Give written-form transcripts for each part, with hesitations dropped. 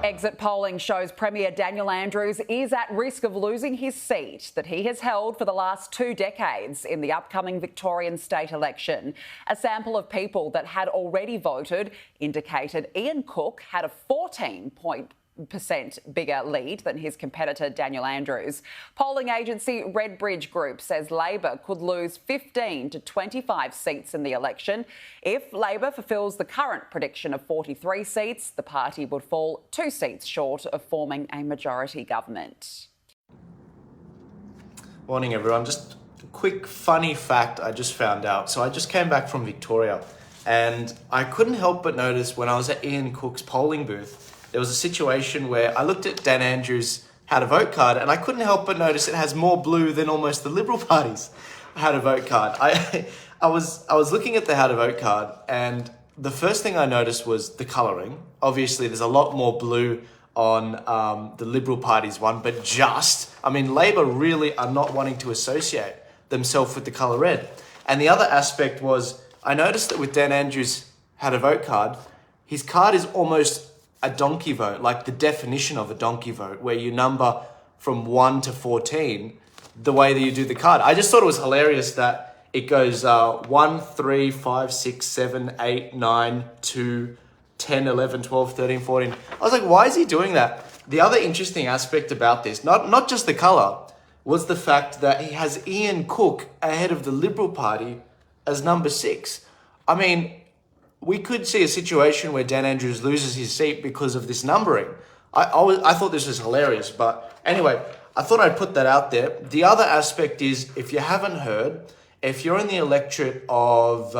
Exit polling shows Premier Daniel Andrews is at risk of losing his seat that he has held for the last 2 decades in the upcoming Victorian state election. A sample of people that had already voted indicated Ian Cook had a 14% bigger lead than his competitor Daniel Andrews. Polling agency Redbridge Group says Labor could lose 15 to 25 seats in the election. If Labor fulfills the current prediction of 43 seats, the party would fall 2 seats short of forming a majority government. Morning everyone, just a quick funny fact I just found out. So I just came back from Victoria and I couldn't help but notice when I was at Ian Cook's polling booth, there was a situation where I looked at Dan Andrews' how to vote card and I couldn't help but notice it has more blue than almost the Liberal Party's how to vote card. I was looking at the how to vote card and the first thing I noticed was the colouring. Obviously there's a lot more blue on the Liberal Party's one, but Labor really are not wanting to associate themselves with the colour red. And the other aspect was I noticed that with Dan Andrews' how to vote card, his card is almost a donkey vote, like the definition of a donkey vote, where you number from 1 to 14 the way that you do the card. I just thought it was hilarious that it goes 1, 3, 5, 6, 7, 8, 9, 2, 10, 11, 12, 13, 14. I was like, why is he doing that? The other interesting aspect about this, not just the colour, was the fact that he has Ian Cook ahead of the Liberal Party as number 6. I mean, we could see a situation where Dan Andrews loses his seat because of this numbering. I thought this was hilarious, but anyway, I thought I'd put that out there. The other aspect is, if you haven't heard, if you're in the electorate of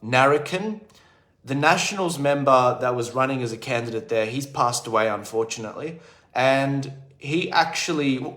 Narrabeen, the Nationals member that was running as a candidate there, he's passed away, unfortunately. And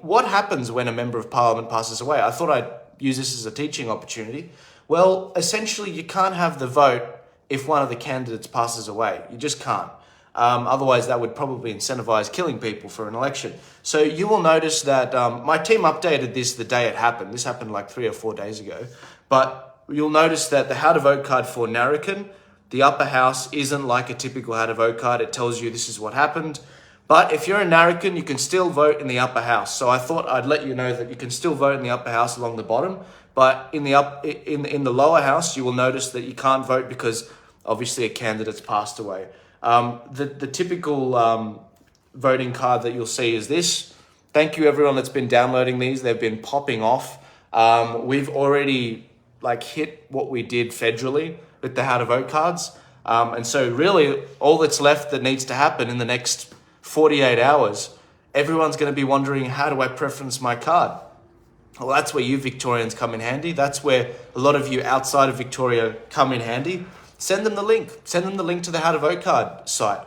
what happens when a member of parliament passes away? I thought I'd use this as a teaching opportunity. Well, essentially, you can't have the vote if one of the candidates passes away. You just can't. Otherwise, that would probably incentivize killing people for an election. So you will notice that my team updated this the day it happened. This happened like 3 or 4 days ago. But you'll notice that the how to vote card for Narrabeen, the upper house isn't like a typical how to vote card. It tells you this is what happened. But if you're in Narrabeen, you can still vote in the upper house. So I thought I'd let you know that you can still vote in the upper house along the bottom. But in the lower house, you will notice that you can't vote because obviously a candidate's passed away. The typical voting card that you'll see is this. Thank you everyone that's been downloading these. They've been popping off. We've already hit what we did federally with the how to vote cards. And so really all that's left that needs to happen in the next 48 hours, everyone's going to be wondering, how do I preference my card? Well, that's where you Victorians come in handy. That's where a lot of you outside of Victoria come in handy. Send them the link. Send them the link to the How to Vote card site.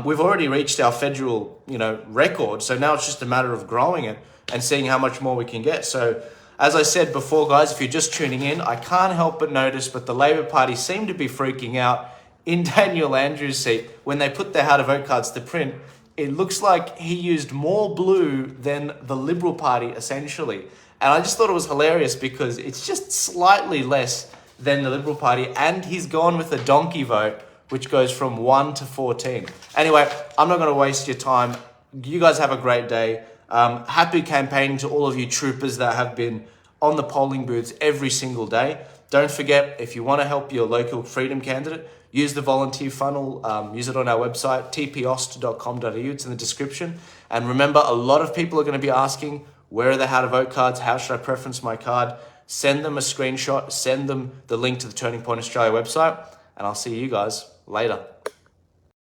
We've already reached our federal, record. So now it's just a matter of growing it and seeing how much more we can get. So as I said before, guys, if you're just tuning in, I can't help but notice, but the Labor Party seem to be freaking out in Daniel Andrews' seat when they put their How to Vote cards to print. It looks like he used more blue than the Liberal Party, essentially. And I just thought it was hilarious because it's just slightly less than the Liberal Party, and he's gone with a donkey vote, which goes from 1 to 14. Anyway, I'm not going to waste your time. You guys have a great day. Happy campaigning to all of you troopers that have been on the polling booths every single day. Don't forget, if you want to help your local Freedom candidate, use the volunteer funnel. Use it on our website, tpost.com.au. It's in the description. And remember, a lot of people are going to be asking, where are the how to vote cards? How should I preference my card? Send them a screenshot, send them the link to the Turning Point Australia website, and I'll see you guys later.